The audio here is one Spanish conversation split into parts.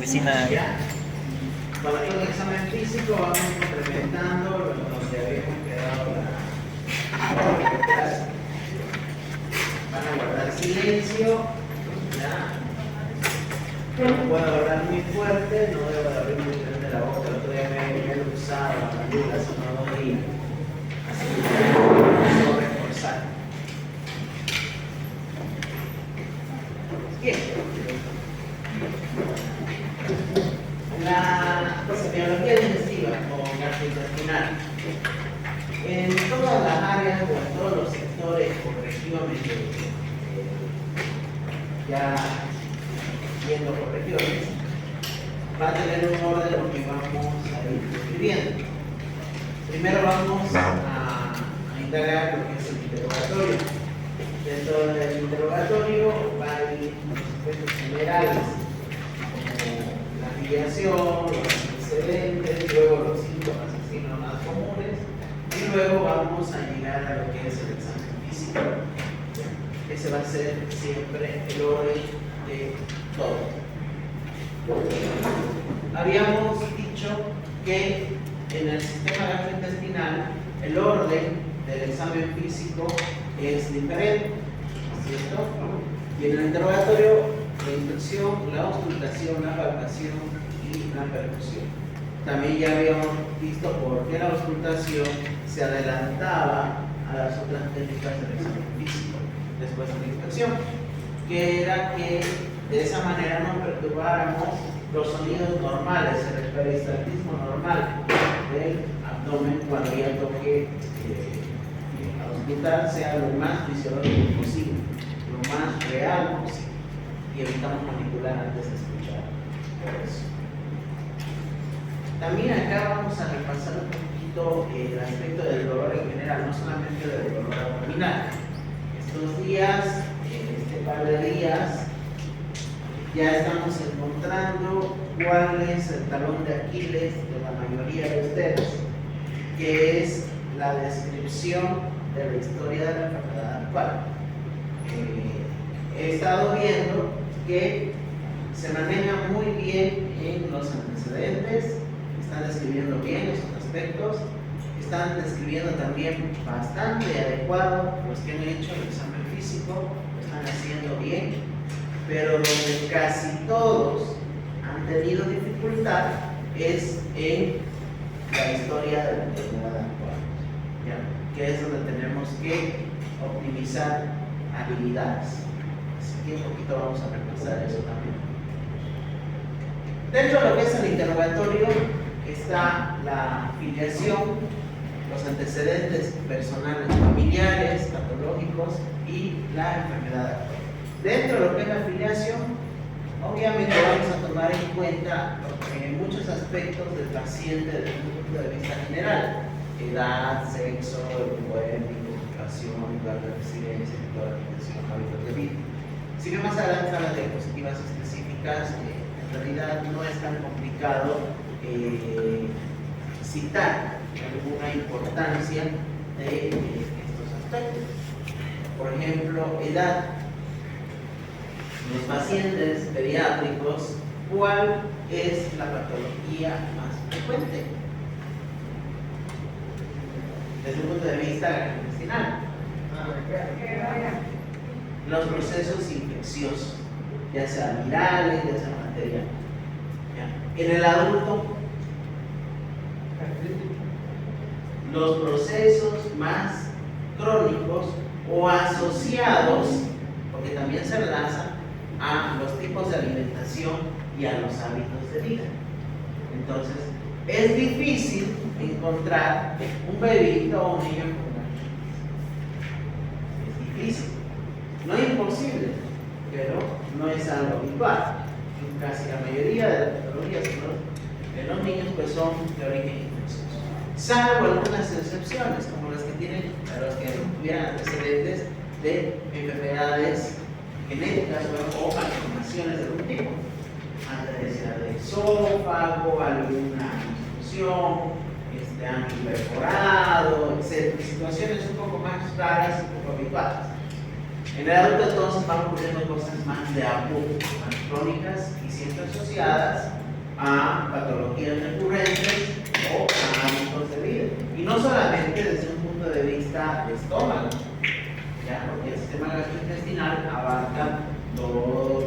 oficina. Ya. Para el examen físico vamos complementando donde habíamos quedado la clase. Van a guardar silencio. Ya. No puedo hablar muy fuerte, no debo de abrir muy grande la boca. El otro día me he usado la mandíbula, si no doy así, no reforzar. Bien. La semiología digestiva o gastrointestinal. En todas las áreas o en todos los sectores o regiones, ya viendo por regiones, va a tener un orden lo que vamos a ir describiendo. Primero vamos a indagar lo que es el interrogatorio. Dentro del interrogatorio va a ir los aspectos generales, como la afiliación, los antecedentes, luego los síntomas y síntomas comunes, y luego vamos a llegar a lo que es el examen físico. Ese va a ser siempre el orden de todo. Habíamos dicho que en el sistema gastrointestinal el orden del examen físico es diferente, ¿cierto? Y en el interrogatorio, la instrucción, la auscultación, la palpación y la percusión. También ya habíamos visto por qué la auscultación se adelantaba a las otras técnicas del examen físico después de la inspección, que era que de esa manera no perturbáramos los sonidos normales, el peristaltismo normal del abdomen cuando ya toque auscultar sea lo más fisiológico posible, lo más real posible, y evitamos manipular antes de escuchar. Por eso. También acá vamos a repasar un poquito el aspecto del dolor en general, no solamente del dolor abdominal. Estos días, este par de días, ya estamos encontrando cuál es el talón de Aquiles de la mayoría de ustedes, que es la descripción de la historia de la enfermedad actual. He estado viendo que se maneja muy bien en los antecedentes, están describiendo bien esos aspectos, están describiendo también bastante adecuado los que han hecho el examen físico, lo están haciendo bien, pero donde casi todos han tenido dificultad es en la historia de la enfermedad actual, ¿ya? Que es donde tenemos que optimizar habilidades. Así que un poquito vamos a repasar eso también. Dentro de lo que es el interrogatorio está la afiliación, los antecedentes personales familiares, patológicos y la enfermedad actual. Dentro de lo que es la afiliación, obviamente vamos a tomar en cuenta muchos aspectos del paciente desde un punto de vista general: edad, sexo, el tipo étnico, educación, lugar de residencia, tipo de alimentación, hábitos de vida. Si bien más adelante están las diapositivas específicas, en realidad no es tan complicado citar alguna importancia de estos aspectos. Por ejemplo, edad. Los pacientes pediátricos, ¿cuál es la patología más frecuente desde un punto de vista gastrointestinal? Los procesos infecciosos, ya sean virales, ya sean bacterianos. En el adulto, los procesos más crónicos o asociados, porque también se enlazan a los tipos de alimentación y a los hábitos de vida. Entonces, es difícil encontrar un bebito o un niño con gastritis. Es difícil. No es imposible, pero no es algo habitual. Casi la mayoría de las patologías de los niños pues son de origen infeccioso, salvo algunas excepciones, como las que tienen, los que tuvieran antecedentes de enfermedades genéticas o malformaciones de algún tipo, antecedentes de esófago, alguna disfunción, ángulo perforado, etc. Situaciones un poco más raras y poco habituales. En el adulto entonces van ocurriendo cosas más de a poco, más crónicas y siempre asociadas a patologías recurrentes o a hábitos de vida. Y no solamente desde un punto de vista de estómago, ¿ya? Porque el sistema gastrointestinal abarca todo,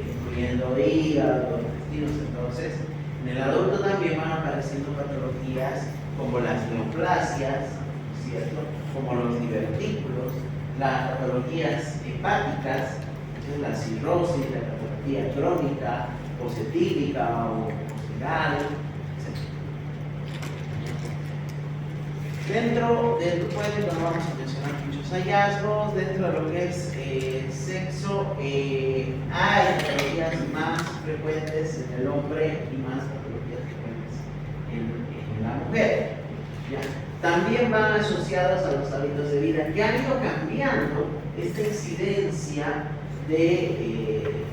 incluyendo hígado, intestinos. Entonces, en el adulto también van apareciendo patologías como las neoplasias, ¿cierto? Como los divertículos, las patologías hepáticas, la cirrosis, la patología crónica, posetílica o posviral, etc. Dentro del grupo no vamos a mencionar muchos hallazgos. Dentro de lo que es sexo, hay patologías más frecuentes en el hombre y más patologías frecuentes en la mujer, ¿ya? También van asociados a los hábitos de vida que han ido cambiando esta incidencia de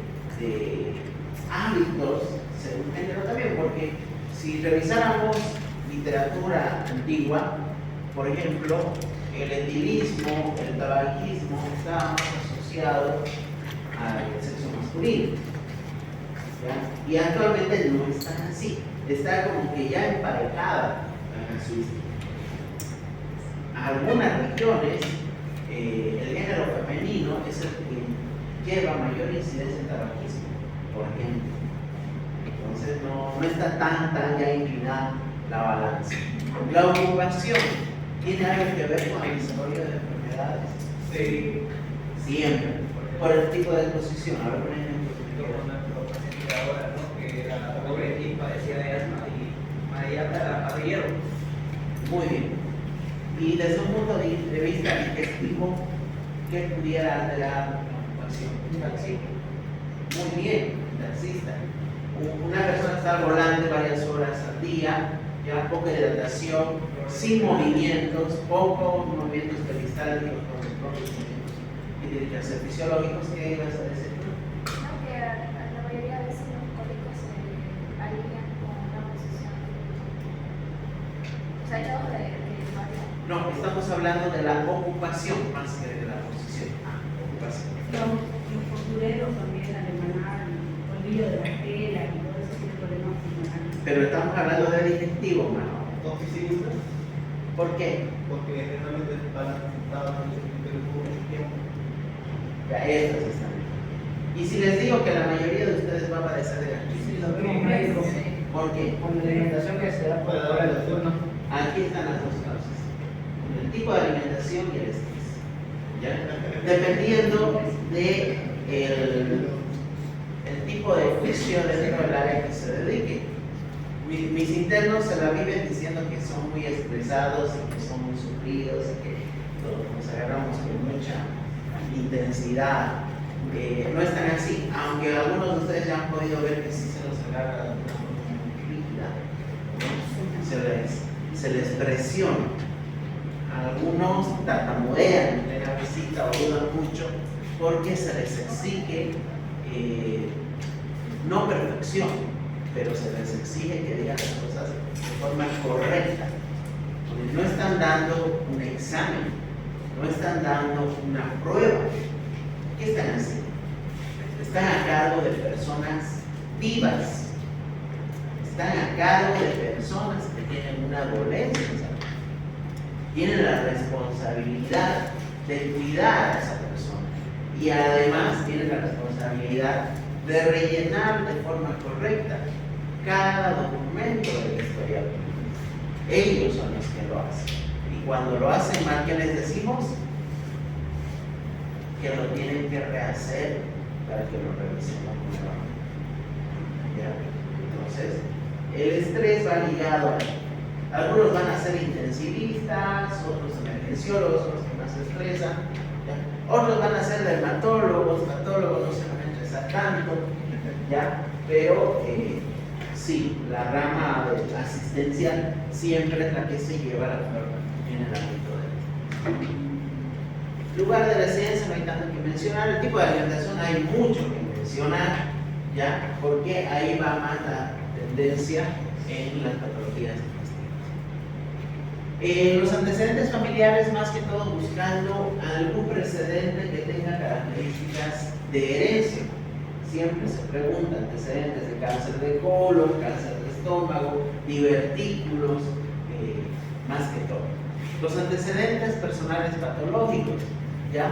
hábitos según género también, porque si revisáramos literatura antigua, por ejemplo, el etilismo, el tabaquismo estaba más asociado al sexo masculino, ¿ya? Y actualmente no está así, está como que ya emparejada la casuística. Algunas regiones, el género femenino es el que lleva mayor incidencia en tabaquismo, por ejemplo. Entonces no está tan ya inclinada la balanza. La ocupación tiene algo que ver con el desarrollo de enfermedades. Sí. Siempre. Por el tipo de exposición. A ver, por ejemplo. Ahora, ¿no? Que la pobre y padecía de asma y María la padrieron. Muy bien. Y desde un punto de vista digestivo, ¿qué pudiera alterar la ocupación? Muy bien, taxista. Una persona está volante varias horas al día, ya poca hidratación, sin movimientos, pocos movimientos peristálticos con los propios movimientos que tienen que ser fisiológicos. ¿Qué ibas a decir? No, que la mayoría de veces los cólicos se alinean con la posición. O sea, hay todo de variar. No, estamos hablando de la ocupación más que de la posición. Ocupación. Los postureros también, alemán, el polvillo de la tela y todo eso tiene problemas funcionales. Pero estamos hablando de digestivo, mano. Oficinistas, ¿Por qué? porque generalmente van a estar mucho tiempo. Ya estas están. Y si les digo que la mayoría de ustedes va a padecer de gastritis, Los vemos médicos. ¿por qué? Con la alimentación que se da por fuera del turno. Aquí están las dos causas: el tipo de alimentación y el estrés, ¿ya? Dependiendo de el tipo de oficio dentro del área que se dedique. Mis internos se la viven diciendo que son muy estresados y que son muy sufridos y que nos agarramos con mucha intensidad. No es tan así, aunque algunos de ustedes ya han podido ver que sí se los agarra de una forma muy rígida, ¿no? Se les presiona. Algunos tartamudean en plena visita o dudan mucho porque se les exige no perfección, pero se les exige que digan las cosas de forma correcta. Porque no están dando un examen, no están dando una prueba. ¿Qué están haciendo? Están a cargo de personas vivas, están a cargo de personas que tienen una dolencia, tienen la responsabilidad de cuidar a esa persona y además tienen la responsabilidad de rellenar de forma correcta cada documento de la historia clínica. Ellos son los que lo hacen. Y cuando lo hacen mal, ¿qué les decimos? Que lo tienen que rehacer para que lo revisemos nuevamente. Entonces, el estrés va ligado a eso. Algunos van a ser intensivistas, otros emergenciólogos, los que más se estresan, ¿ya? Otros van a ser dermatólogos, patólogos, no se van a estresar tanto, ¿ya? Pero sí, la rama asistencial siempre es la que se lleva la forma en el ámbito de lugar de residencia. No hay tanto que mencionar. El tipo de alimentación hay mucho que mencionar, ¿ya? Porque ahí va más la tendencia en las patologías. Los antecedentes familiares, más que todo buscando algún precedente que tenga características de herencia. Siempre se pregunta antecedentes de cáncer de colon, cáncer de estómago, divertículos, más que todo. Los antecedentes personales patológicos, ¿ya?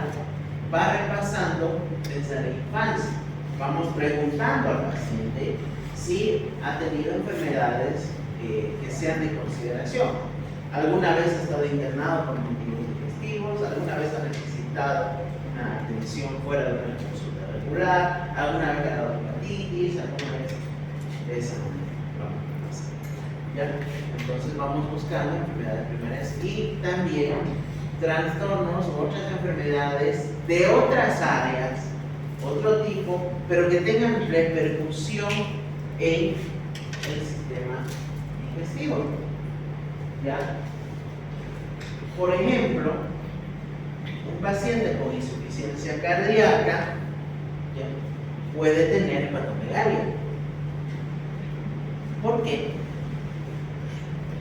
Va repasando desde la infancia. Vamos preguntando al paciente si ha tenido enfermedades que sean de consideración. ¿Alguna vez ha estado internado por motivos digestivos? ¿Alguna vez ha necesitado una atención fuera de una consulta regular? ¿Alguna vez ha dado hepatitis? ¿Alguna vez de esa manera? ¿Ya? Entonces vamos buscando enfermedades primarias y también trastornos u otras enfermedades de otras áreas, otro tipo, pero que tengan repercusión en el sistema digestivo. ¿Ya? Por ejemplo, un paciente con insuficiencia cardíaca, ¿ya?, puede tener hepatomegalia. ¿Por qué?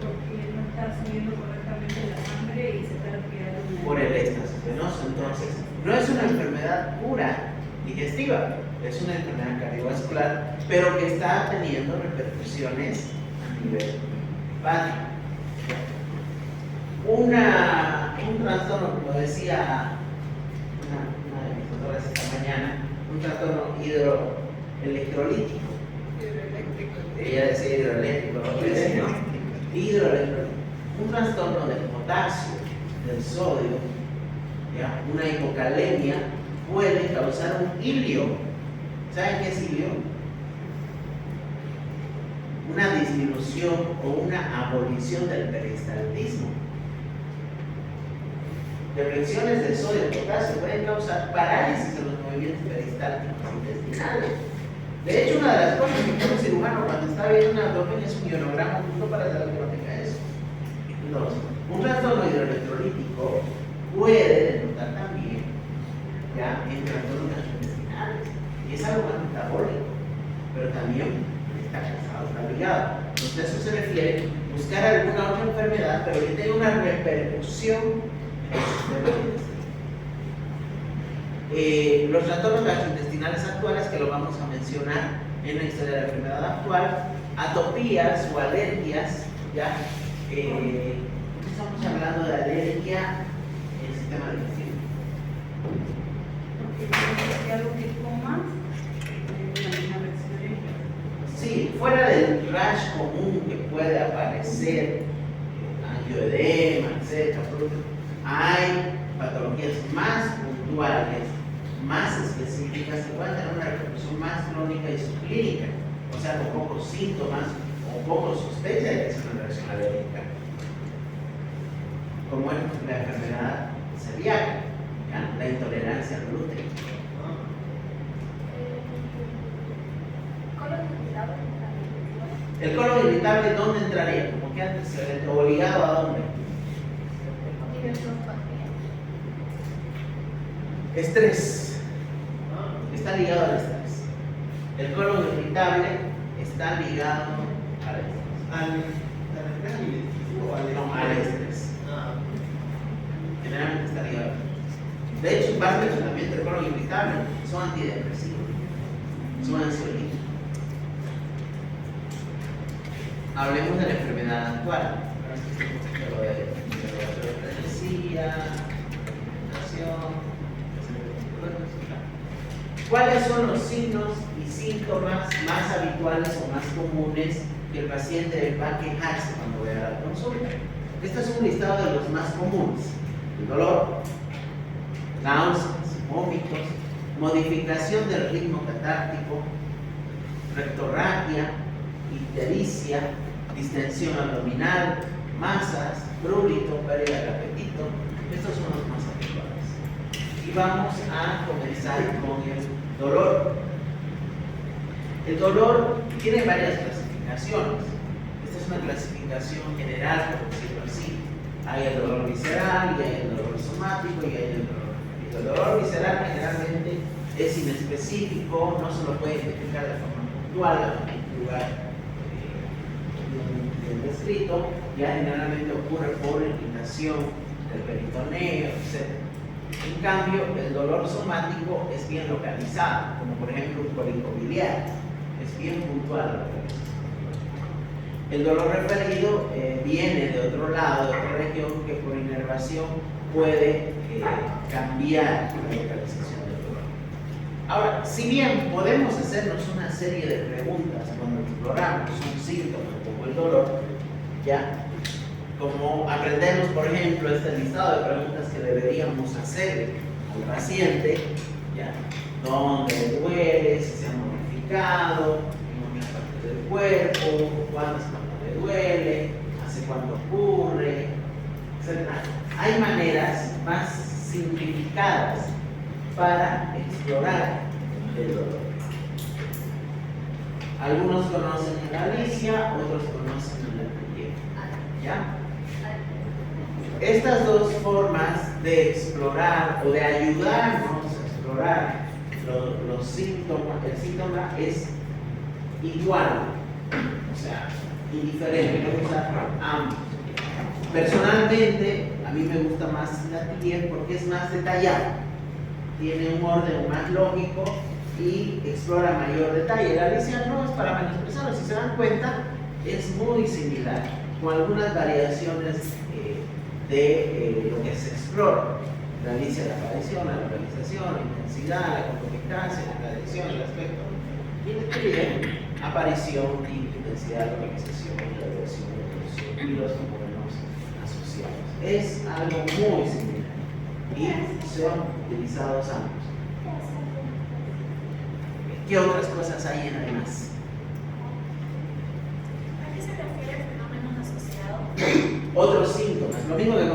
Porque no está subiendo correctamente la sangre y se está respirando. Por el éxtasis venoso. Entonces, no es una enfermedad pura digestiva, es una enfermedad cardiovascular, pero que está teniendo repercusiones a nivel hepático. Un trastorno, como decía una de mis doctoras esta mañana, un trastorno hidroelectrolítico. Ella decía hidroeléctrico, no decía, ¿no? Hidroelectrolítico. Un trastorno del potasio, del sodio, ¿ya? Una hipocalemia puede causar un ilio. ¿Saben qué es ilio? Una disminución o una abolición del peristaltismo. Depresiones de sodio y potasio pueden causar parálisis en los movimientos peristálticos intestinales. De hecho, una de las cosas que hace un cirujano cuando está viendo un abdomen es un ionograma justo para saber que no tenga eso. Entonces, un trastorno hidroelectrolítico puede denotar también, ¿ya?, en trastornos gastrointestinales, y es algo más metabólico, pero también está casado, está ligado. Entonces, a eso se refiere buscar alguna otra enfermedad, pero que tenga una repercusión. Los trastornos gastrointestinales actuales, que lo vamos a mencionar en la historia de la enfermedad actual, atopías o alergias, ¿ya? Estamos hablando de alergia en el sistema digestivo. Porque algo que comas tiene una reacción alérgica. Sí, fuera del rash común que puede aparecer, angioedema, etc., hay patologías más puntuales, más específicas, que pueden tener una repercusión más crónica y subclínica, o sea, con pocos síntomas o poco sospecha de que es una reacción alérgica, como es la enfermedad celíaca, ¿ya?, la intolerancia al gluten. ¿El colon irritable dónde entraría? Como que antecedente, o ligado a dónde? Estrés. Está ligado al estrés. El colon irritable está ligado al estrés. No, al estrés. Generalmente está ligado. De hecho, parte del tratamiento del colon irritable son antidepresivos, son ansiolíticos. Hablemos de la enfermedad actual. ¿Cuáles son los signos y síntomas más habituales o más comunes que el paciente va a quejarse cuando vaya a la consulta? Este es un listado de los más comunes: el dolor, náuseas, vómitos, modificación del ritmo catártico, rectorragia, ictericia, distensión abdominal, masas, prurito, pérdida de apetito. Estos son los más habituales. Y vamos a comenzar con el dolor. El dolor tiene varias clasificaciones. Esta es una clasificación general, por decirlo así. Hay el dolor visceral, y hay el dolor somático, y hay el dolor referido. El dolor visceral generalmente es inespecífico, no se lo puede identificar de forma puntual, en un lugar donde descrito, ya generalmente ocurre por irritación del peritoneo, etc. En cambio, el dolor somático es bien localizado, como por ejemplo un cólico biliar, es bien puntual la localización. El dolor referido viene de otro lado, de otra región, que por inervación puede cambiar la localización del dolor. Ahora, si bien podemos hacernos una serie de preguntas cuando exploramos un síntoma como el dolor, ya, como aprendemos, por ejemplo, este listado de preguntas que deberíamos hacer al paciente, ya, ¿dónde le duele? Si se ha modificado, en otras partes del cuerpo, cuándo le duele, hace cuánto ocurre, etc. Hay maneras más simplificadas para explorar el dolor. Algunos conocen la Alicia, otros conocen la Atelier. ¿Ya? Estas dos formas de explorar o de ayudarnos a explorar los síntomas, el síntoma es igual, o sea, indiferente, no usar ambos. Personalmente, a mí me gusta más la Atelier porque es más detallado, tiene un orden más lógico y explora mayor detalle. La Alicia no es para menospreciarlo, si se dan cuenta, es muy similar, con algunas variaciones de lo que se explora. La Alicia, la aparición, la localización, la intensidad, la concomitancia, la tradición, el aspecto. Y la Atelier, aparición, intensidad, localización, graduación, y los fenómenos asociados. Es algo muy similar y son utilizados ambos. ¿Qué otras cosas hay en además? ¿A qué se refiere fenómenos asociados? Otros síntomas, lo mismo que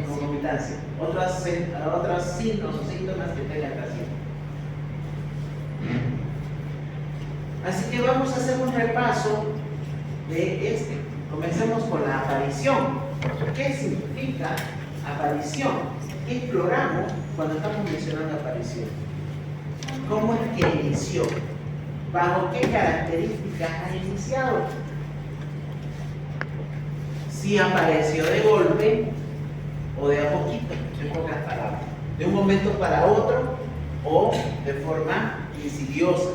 concomitancia, otros signos o síntomas que tenga el paciente. Así que vamos a hacer un repaso de este. Comencemos con la aparición. ¿Qué significa aparición? ¿Qué exploramos cuando estamos mencionando aparición? ¿Cómo es que inició? ¿Bajo qué características ha iniciado? Si apareció de golpe o de a poquito, en pocas palabras, de un momento para otro o de forma insidiosa,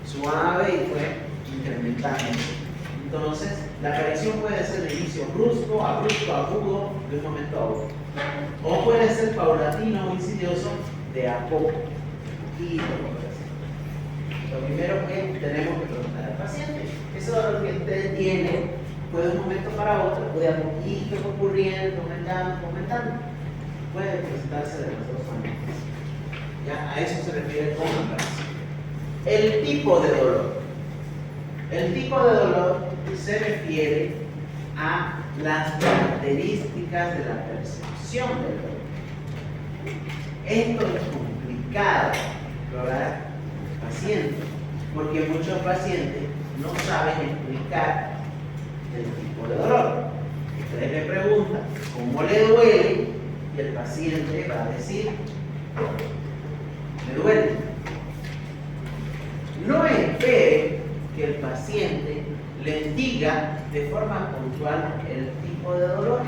suave y fue incrementando. Entonces, la aparición puede ser de inicio brusco, abrupto, agudo, de un momento a otro. O puede ser paulatino o insidioso, de a poco, poquito, lo primero que tenemos que preguntar al paciente, eso es lo que usted tiene, puede de un momento para otro, puede a poquito ocurriendo, aumentando, puede presentarse de las dos maneras. ¿Ya? A eso se refiere con aparición. El tipo de dolor. El tipo de dolor se refiere a las características de la percepción del dolor. Esto es complicado explorar al paciente, porque muchos pacientes no saben explicar el tipo de dolor. Ustedes le preguntan cómo le duele y el paciente va a decir, me duele. No espere que el paciente le diga de forma puntual el tipo de dolor.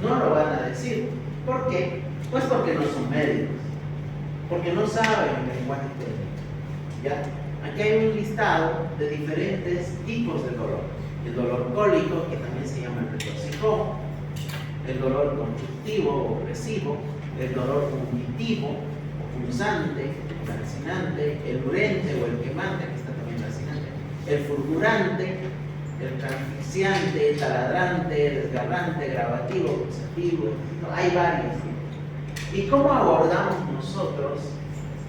No lo van a decir. ¿Por qué? Pues porque no son médicos, porque no saben el lenguaje técnico. ¿Ya? Aquí hay un listado de diferentes tipos de dolor. El dolor cólico, que también se llama el retorcijón, el dolor constrictivo o opresivo, el dolor punitivo o punzante, lancinante, el urente o el quemante, que está también lancinante, el fulgurante, el transfixiante, taladrante, desgarrante, gravativo, pulsativo, hay varios. ¿Y cómo abordamos nosotros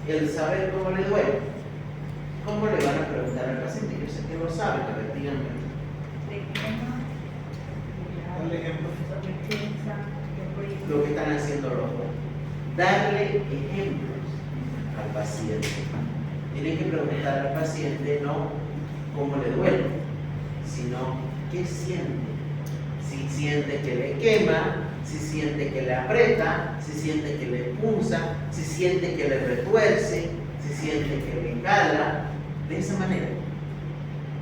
el saber cómo le duele? ¿Cómo le van a preguntar al paciente? Yo sé que lo saben, a ver, díganme. Dale ejemplo. Lo que están haciendo los dos. Darle ejemplos al paciente. Tienen que preguntar al paciente no cómo le duele, sino qué siente. Si siente que le quema, si siente que le aprieta, si siente que le punza, si siente que le retuerce, si siente que le cala, de esa manera.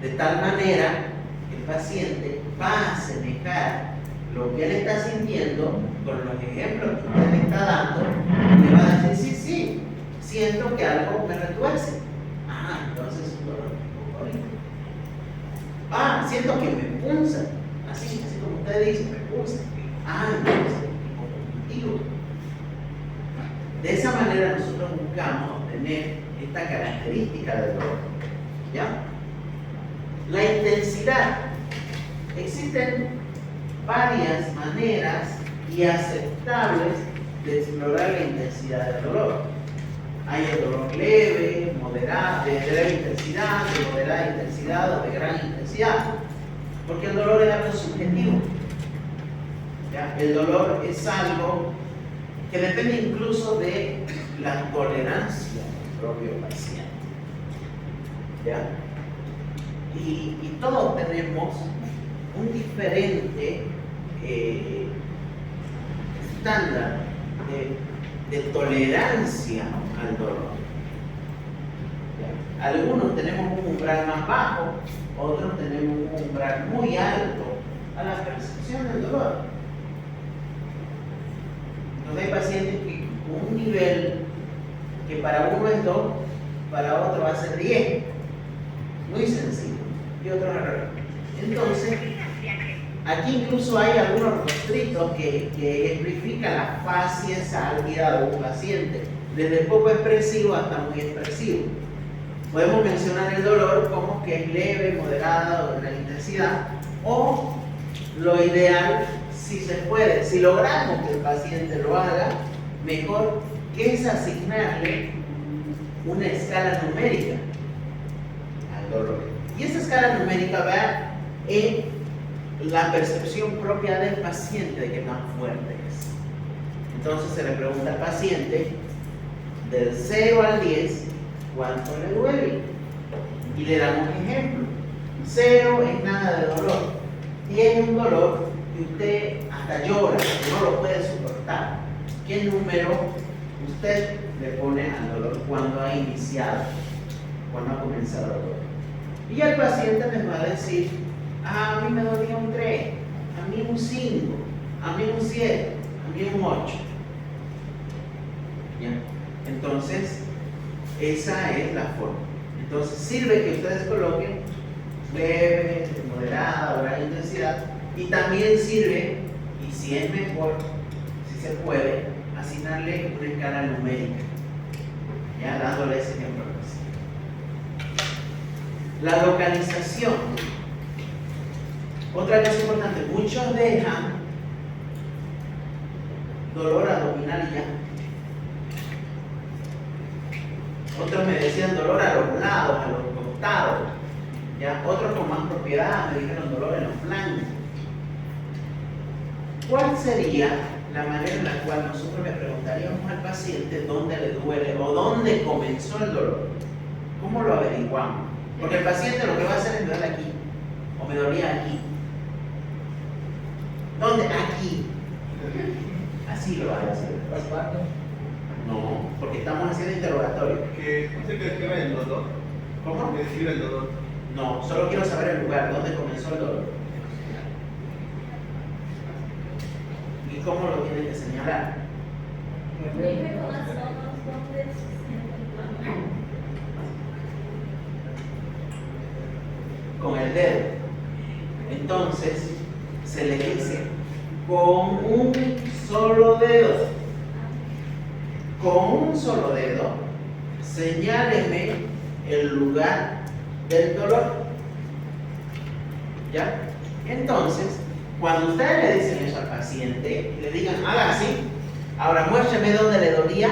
De tal manera que el paciente va a asemejar lo que él está sintiendo con los ejemplos que usted le está dando y le va a decir, sí, sí, siento que algo me retuerce. Ah, entonces es un dolor cólico. Ah, siento que me punza. Así como usted dice, me punza. Ah, entonces es conjuntivo. De esa manera nosotros buscamos obtener esta característica del dolor. ¿Ya? La intensidad. Existen varias maneras y aceptables de explorar la intensidad del dolor. Hay el dolor leve, moderado, de leve intensidad, de moderada intensidad o de gran intensidad. Porque el dolor es algo subjetivo. ¿Ya? El dolor es algo que depende incluso de la tolerancia del propio paciente. ¿Ya? Y todos tenemos un diferente estándar de tolerancia al dolor. ¿Ya? Algunos tenemos un umbral más bajo, otros tenemos un umbral muy alto a la percepción del dolor. Entonces hay pacientes que con un nivel que para uno es 2, para otro va a ser 10. Muy sencillo. Y otros al revés. Entonces, aquí incluso hay algunos rostritos que ejemplifican la fascia sálvida de un paciente, desde poco expresivo hasta muy expresivo. Podemos mencionar el dolor como que es leve, moderado, de gran intensidad, o lo ideal, si se puede, si logramos que el paciente lo haga, mejor, que es asignarle una escala numérica al dolor. Y esa escala numérica va en la percepción propia del paciente de qué tan fuerte es. Entonces se le pregunta al paciente, del 0 al 10, ¿cuánto le duele? Y le damos ejemplo. 0 es nada de dolor. 10 es un dolor que usted hasta llora, que no lo puede soportar. ¿Qué número usted le pone al dolor cuando ha iniciado, cuando ha comenzado el dolor? Y el paciente les va a decir, a mí me dolía un 3, a mí un 5, a mí un 7, a mí un 8. ¿Ya? Entonces, esa es la forma. Entonces, sirve que ustedes coloquen leve, moderada, gran intensidad, y también sirve, y si es mejor, si se puede, asignarle una escala numérica, ya dándole ese ejemplo. La localización. Otra cosa importante, muchos dejan dolor abdominal y ya. Otros me decían dolor a los lados, a los costados. ¿Ya? Otros con más propiedad me dijeron dolor en los flancos. ¿Cuál sería la manera en la cual nosotros le preguntaríamos al paciente dónde le duele o dónde comenzó el dolor? ¿Cómo lo averiguamos? Porque el paciente lo que va a hacer es me duele aquí, o me dolía aquí. ¿Dónde? Aquí. Así lo va a hacer. No, porque estamos haciendo interrogatorio. Que usted que describe el dolor. ¿Cómo? Que describe el dolor. No, solo quiero saber el lugar, dónde comenzó el dolor. ¿Y cómo lo tiene que señalar? Dime con las manos dónde se Con el dedo. Entonces, se le dice con un solo dedo. Con un solo dedo, señáleme el lugar del dolor. ¿Ya? Entonces, cuando ustedes le dicen eso al paciente y le digan, haga así, ahora muéstrame dónde le dolía,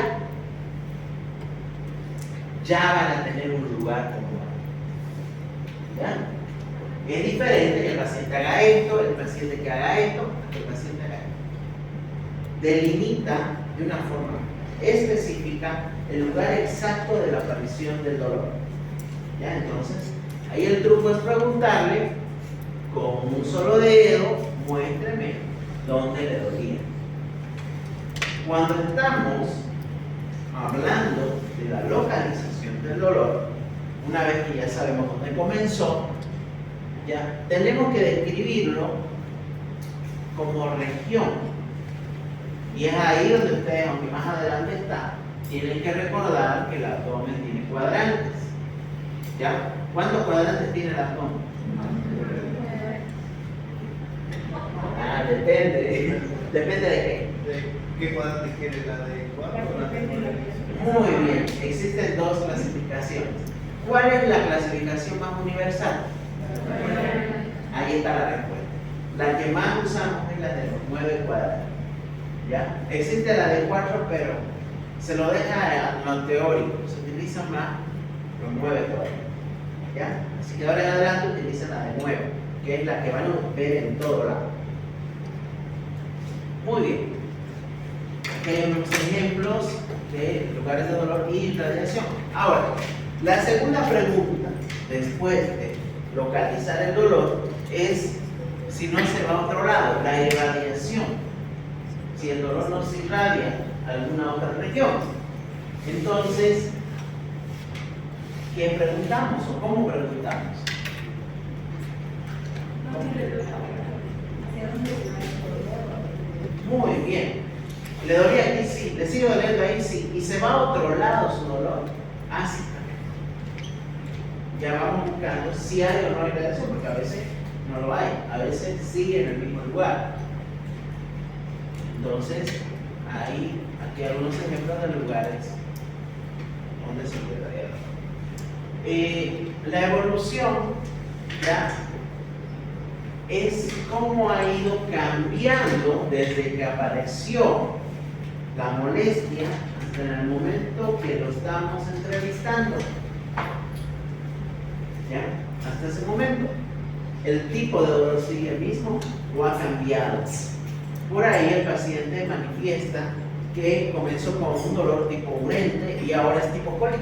ya van a tener un lugar común. ¿Ya? Es diferente que el paciente haga esto, el paciente que haga esto, que el paciente haga esto. Delimita de una forma específica el lugar exacto de la aparición del dolor. ¿Ya? Entonces, ahí el truco es preguntarle con un solo dedo, muéstreme dónde le dolía. Cuando estamos hablando de la localización del dolor, una vez que ya sabemos dónde comenzó, Ya, tenemos que describirlo como región. Y es ahí donde ustedes, aunque más adelante está, tienen que recordar que el abdomen tiene cuadrantes. ¿Ya? ¿Cuántos cuadrantes tiene el abdomen? Depende. ¿Depende de qué? ¿Qué cuadrante quiere la de 4 o la de 9? Muy bien, existen dos clasificaciones. ¿Cuál es la clasificación más universal? Ahí está la respuesta. La que más usamos es la de los 9 cuadrantes. ¿Ya? Existe la de 4, pero se lo deja a lo teórico. Se utiliza más los 9 cuadrantes. ¿Ya? Así que ahora en adelante utilizan la de 9, que es la que van a ver en todo lado. Muy bien. Aquí hay unos ejemplos de lugares de dolor y radiación. Ahora, la segunda pregunta, después de localizar el dolor, es si no se va a otro lado, la irradiación. Si el dolor no se irradia a alguna otra región. Entonces, ¿qué preguntamos o cómo preguntamos? Muy bien. ¿Le dolía aquí? Sí. ¿Le sigue doliendo ahí? Sí. ¿Y se va a otro lado su dolor? Ah, sí. Ya vamos buscando si hay o no hay radiación, porque a veces no lo hay. A veces sigue en el mismo lugar. Entonces, ahí, aquí hay algunos ejemplos de lugares donde se puede radiar. La evolución, ¿ya? Es cómo ha ido cambiando desde que apareció la molestia hasta en el momento que lo estamos entrevistando. ¿Ya? Hasta ese momento. ¿El tipo de dolor sigue el mismo o ha cambiado? Por ahí el paciente manifiesta que comenzó con un dolor tipo urente y ahora es tipo cólico.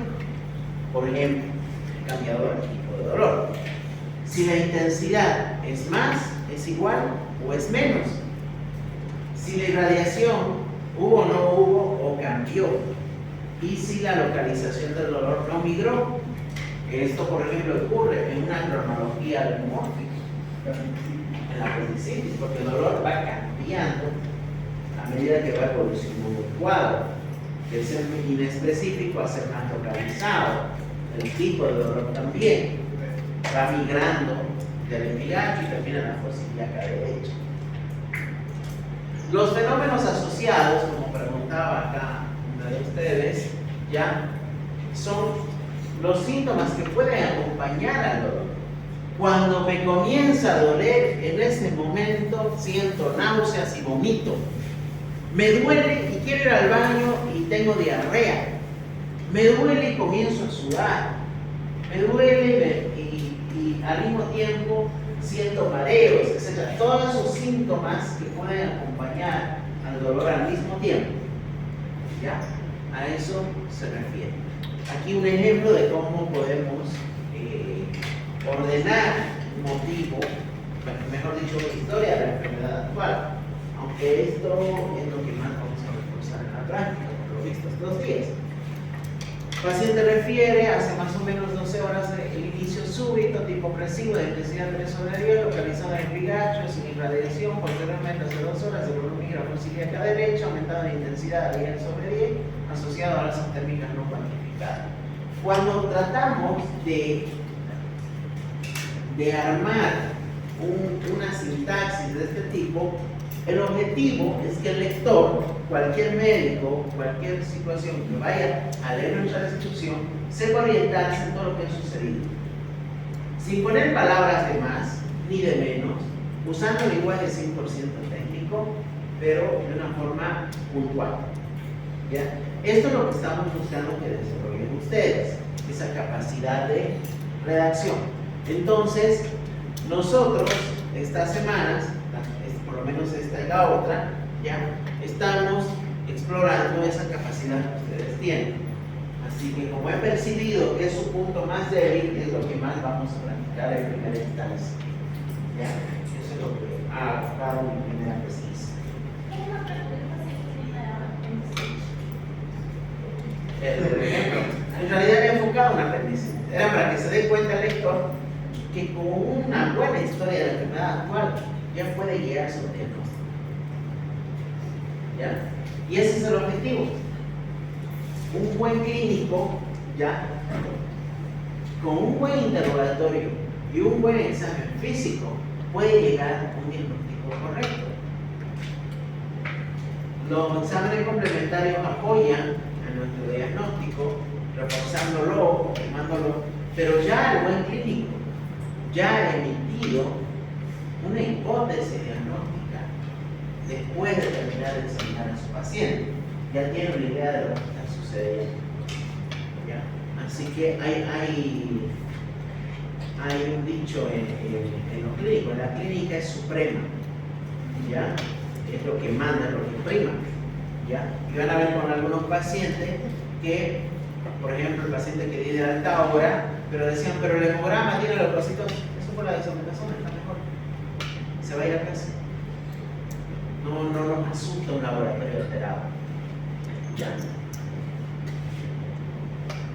Por ejemplo, he cambiado el tipo de dolor. Si la intensidad es más, es igual o es menos. Si la irradiación hubo o no hubo o cambió. Y si la localización del dolor no migró. Esto, por ejemplo, ocurre en una cronología lemomórfica, en la apendicitis, porque el dolor va cambiando a medida que va evolucionando el cuadro. De ser inespecífico a ser más localizado. El tipo de dolor también va migrando del epigacho y termina en la fosa ilíaca derecha. Los fenómenos asociados, como preguntaba acá una de ustedes, ya son los síntomas que pueden acompañar al dolor. Cuando me comienza a doler, en ese momento siento náuseas y vomito. Me duele y quiero ir al baño y tengo diarrea. Me duele y comienzo a sudar. Me duele y al mismo tiempo siento mareos, etc. Todos esos síntomas que pueden acompañar al dolor al mismo tiempo. ¿Ya? A eso se refiere. Aquí un ejemplo de cómo podemos ordenar un motivo, mejor dicho, la historia de la enfermedad actual. Aunque esto es lo que más vamos a reforzar en la práctica, por lo visto estos días. El paciente refiere hace más o menos 12 horas el inicio súbito, tipo opresivo de intensidad 3/10, localizado en el epigacho, sin irradiación, posteriormente hace 2 horas de volumen y la fosa ilíaca derecha, aumentado de intensidad a 10/10, asociado a alzas térmicas no cuantificadas. Cuando tratamos de armar una sintaxis de este tipo, el objetivo es que el lector, cualquier médico, cualquier situación que vaya a leer nuestra descripción, sepa orientarse en todo lo que ha sucedido. Sin poner palabras de más ni de menos, usando lenguaje 100% técnico, pero de una forma puntual. ¿Ya? Esto es lo que estamos buscando que desarrollen ustedes, esa capacidad de redacción. Entonces, nosotros, estas semanas, por lo menos esta y la otra, ya estamos explorando esa capacidad que ustedes tienen. Así que como he percibido que es su punto más débil, es lo que más vamos a practicar en primera instancia. ¿Ya? Eso es lo que ha buscado mi primera pesquisa. Por ejemplo, en realidad he enfocado una apendicitis. Era para que se dé cuenta el lector que con una buena historia de la enfermedad actual ya puede llegar a su diagnóstico. ¿Ya? Y ese es el objetivo. Un buen clínico, ¿ya? Con un buen interrogatorio y un buen examen físico puede llegar a un diagnóstico correcto. Los exámenes complementarios apoyan a nuestro diagnóstico, reforzándolo, confirmándolo, pero ya el buen clínico ya ha emitido una hipótesis diagnóstica después de terminar de examinar a su paciente. Ya tiene una idea de lo que está sucediendo. ¿Ya? Así que hay un dicho en los clínicos: la clínica es suprema. ¿Ya? Es lo que manda, es lo que prima. ¿Ya? Y van a ver con algunos pacientes que, por ejemplo, el paciente que tiene alta ahora, pero decían, pero el hemograma tiene los cositos, eso por la desorientación está mejor. Se va a ir a casa. No nos asusta un laboratorio alterado. ¿Ya?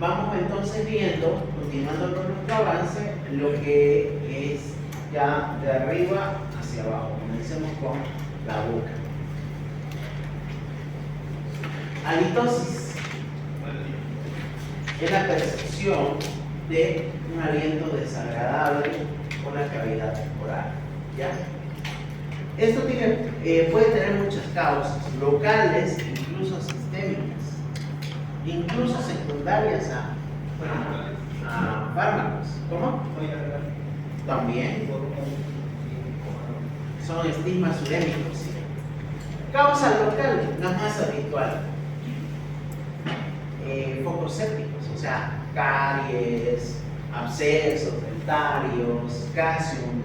Vamos entonces viendo, continuando con nuestro avance, lo que es ya de arriba hacia abajo. Comencemos con la boca. Halitosis es la percepción de un aliento desagradable por la cavidad oral. ¿Ya? Esto puede tener muchas causas, locales, incluso sistémicas, incluso secundarias a fármacos. ¿Cómo? También son estigmas urémicos. ¿Sí? Causa local, la más habitual. Focos sépticos, o sea, caries, abscesos dentarios, calcium,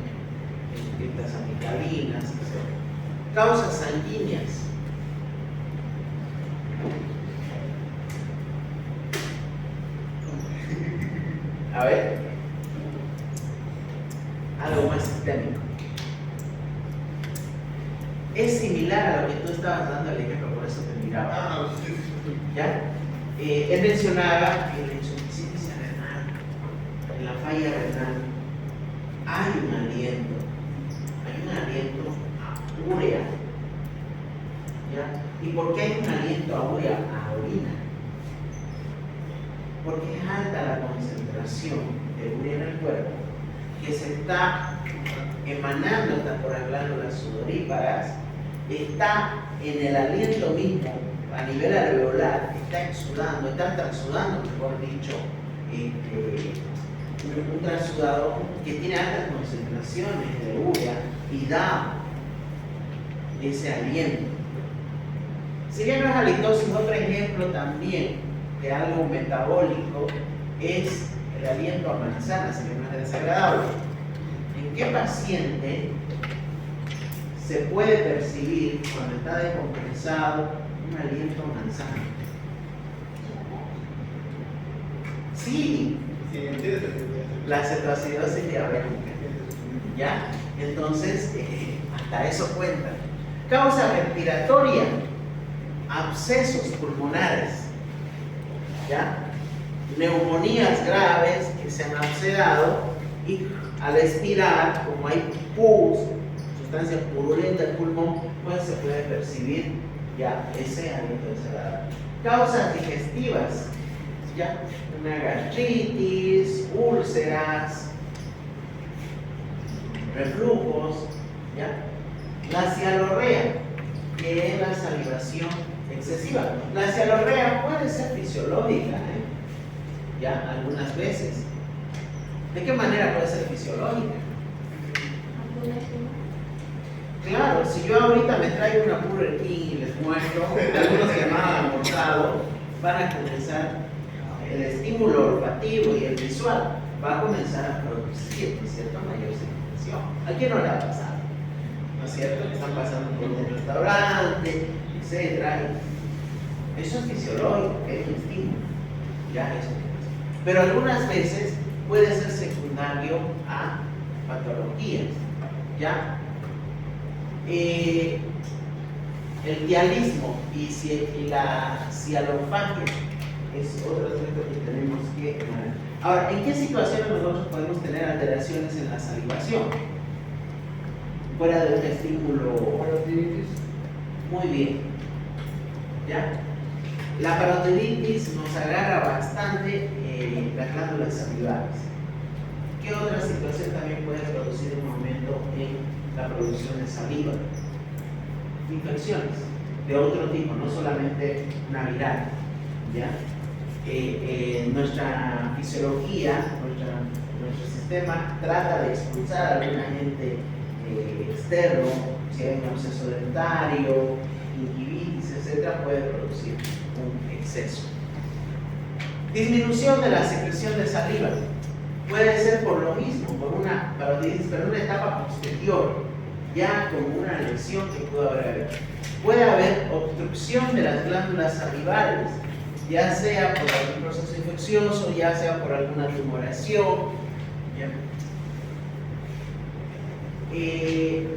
dietas amigdalinas, etc. Causas sanguíneas. A ver, algo más sistémico. Es similar a lo que tú estabas dando el ejemplo, por eso te miraba. ¿Ya? Él mencionaba que en la insuficiencia renal, en la falla renal, hay un aliento a urea. ¿Ya? ¿Y por qué hay un aliento a urea? A orina. Porque es alta la concentración de urea en el cuerpo que se está emanando hasta por las glándulas sudoríparas, está en el aliento mismo, a nivel alveolar, está exudando, está transudando, mejor dicho, un transudador que tiene altas concentraciones de urea y da ese aliento. Si bien no es halitosis, otro ejemplo también de algo metabólico es el aliento a manzana, si bien no es desagradable. ¿En qué paciente se puede percibir cuando está descompensado un aliento a manzana? Sí, la cetoacidosis diabética. ¿Ya? Entonces, hasta eso cuenta. Causa respiratoria, abscesos pulmonares. ¿Ya? Neumonías graves que se han abscedado y al expirar, como hay pus, sustancia purulenta del pulmón, pues se puede percibir ya ese aliento desagradable. Causas digestivas, ya, una gastritis, úlceras, reflujos, ya. La cialorrea, que es la salivación excesiva. La cialorrea puede ser fisiológica, ya, algunas veces. ¿De qué manera puede ser fisiológica? Claro, si yo ahorita me traigo una Burger King y les muestro, algunos que me han almorzado, van a comenzar el estímulo olfativo y el visual, va a comenzar a producir, ¿no es cierto?, mayor sensación. ¿A quién no le ha pasado? ¿No es cierto? Que están pasando por un restaurante, etc. Eso es fisiológico, es un estímulo. Ya eso. Pero algunas veces puede ser secundario a patologías. ¿Ya? El dialismo y la cialofagia es otro aspecto que tenemos que Ahora, ¿en qué situaciones nosotros podemos tener alteraciones en la salivación? Fuera de un estímulo. Muy bien. ¿Ya? La parotiditis nos agarra bastante las glándulas salivales. ¿Qué otra situación también puede producir un aumento en la producción de saliva? Infecciones de otro tipo, no solamente una viral. ¿Ya? Nuestra fisiología, nuestro sistema trata de expulsar algún agente externo, si hay un absceso dentario, gingivitis, etc., puede producir un exceso. Disminución de la secreción de saliva. Puede ser por lo mismo, por una parotiditis, pero en una etapa posterior, ya como una lesión que puede haber. Puede haber obstrucción de las glándulas salivales, ya sea por algún proceso infeccioso, ya sea por alguna tumoración.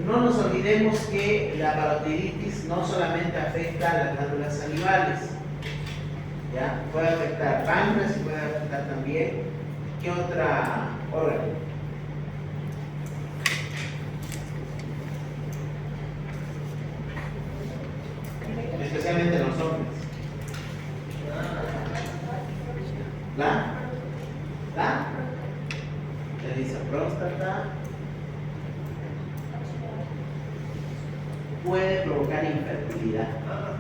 No nos olvidemos que la parotiditis no solamente afecta a las glándulas salivales, ¿ya? Puede afectar páncreas y puede afectar también, ¿qué otra órgano? Especialmente los hombres. ¿La? Se dice próstata. Puede provocar infertilidad.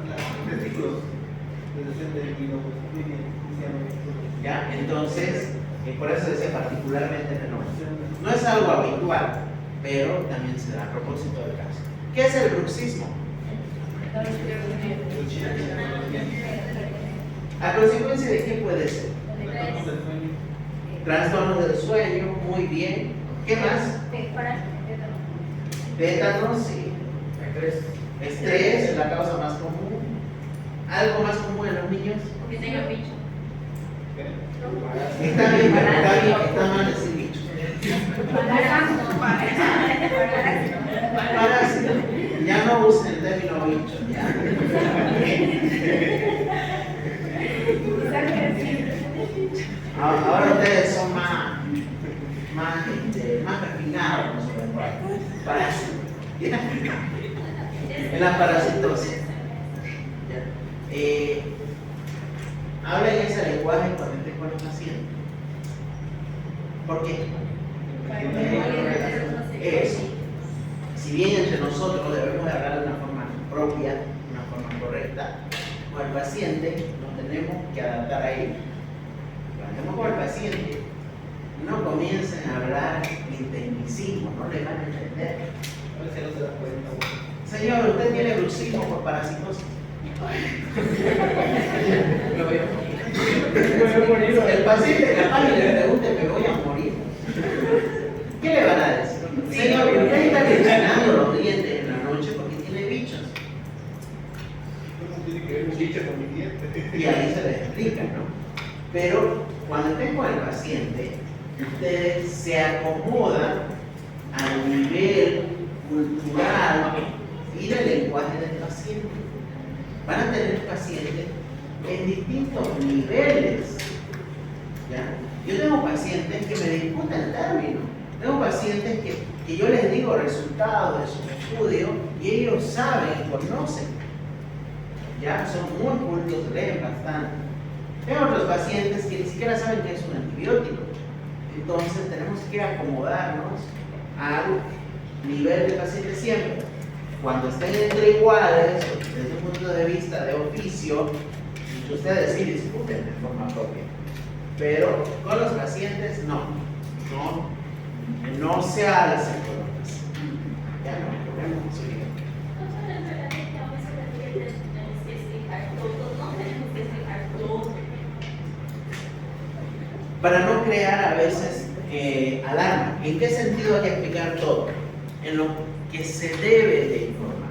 Los testículos. ¿Ya? Entonces, por eso decía particularmente en el hombre. No es algo habitual, pero también se da a propósito del caso. ¿Qué es el bruxismo? ¿A consecuencia de qué puede ser? Trastornos del sueño, muy bien. ¿Qué más? Tétanos, sí. Estrés es la causa más común. ¿Algo más común en los niños? Que tenga bicho. Está bien, está mal decir bicho. Parásito. Ya no usen el término bicho. Ya. Ahora ustedes son más refinados. Parásitos. En la parasitosis. Habla en ese lenguaje cuando esté con el paciente. ¿Por qué? Eso. Si bien entre nosotros debemos de hablar de una forma propia, de una forma correcta, con el paciente nos tenemos que adaptar a él. Cuando estemos con el paciente, no comiencen a hablar en tecnicismo, no le van a entender. A veces no se da cuenta. Señor, ¿usted tiene bruxismo por parasitosis? El paciente capaz le pregunte, ¿me voy a morir? ¿Qué le van a decir? Señor, usted está lesionando los dientes en la noche porque tiene bichos. ¿Cómo tiene que ver un bicho con mi diente? Y ahí se les explica, ¿no? Pero cuando estén con el paciente, ustedes se acomodan al nivel cultural y del lenguaje del paciente. Van a tener pacientes en distintos niveles. ¿Ya? Yo tengo pacientes que me discuten el término. Tengo pacientes que yo les digo resultados de sus estudios y ellos saben y conocen. Ya son muy cultos, leen bastante. Tengo otros pacientes que ni siquiera saben qué es un antibiótico. Entonces tenemos que acomodarnos al nivel del paciente siempre. Cuando estén entre iguales, desde un punto de vista de oficio, ustedes sí discuten de forma propia. Pero con los pacientes no se alcen con los pacientes. Ya no, podemos seguir. Para no crear a veces alarma. ¿En qué sentido hay que explicar todo? En lo que se debe de informar.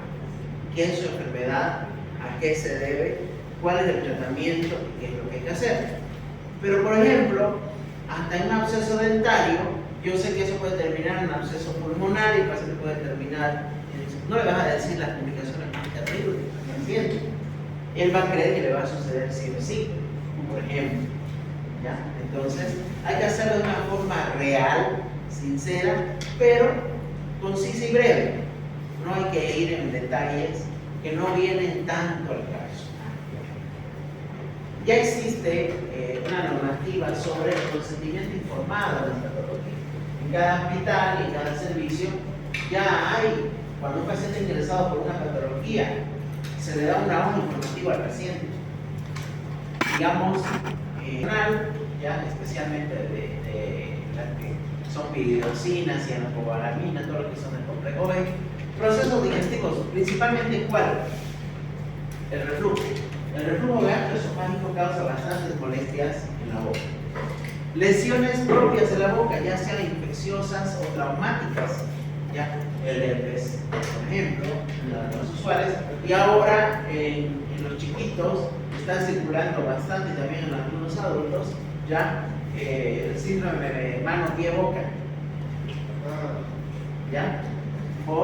¿Qué es su enfermedad? ¿A qué se debe? ¿Cuál es el tratamiento? ¿Qué es lo que hay que hacer? Pero por ejemplo, hasta en un absceso dentario, yo sé que eso puede terminar en un absceso pulmonar y el paciente puede terminar en... No le vas a decir las complicaciones más terribles al paciente. Él va a creer que le va a suceder sí o sí, por ejemplo. ¿Ya? Entonces, hay que hacerlo de una forma real, sincera, pero concisa y breve. No hay que ir en detalles que no vienen tanto al caso. Ya existe una normativa sobre el consentimiento informado de la patología. En cada hospital y en cada servicio ya hay, cuando un paciente es ingresado por una patología, se le da una hoja informativa al paciente. Digamos, ya especialmente de las que son piridoxinas, cianocobalamina, todo lo que son el complejo B. Procesos digestivos, principalmente ¿cuál? El reflujo. El reflujo gastroesofágico causa bastantes molestias en la boca. Lesiones propias de la boca, ya sean infecciosas o traumáticas, ya el herpes, por ejemplo, en los usuarios, y ahora en los chiquitos están circulando bastante también en algunos adultos, ya el síndrome de mano, pie, boca, ya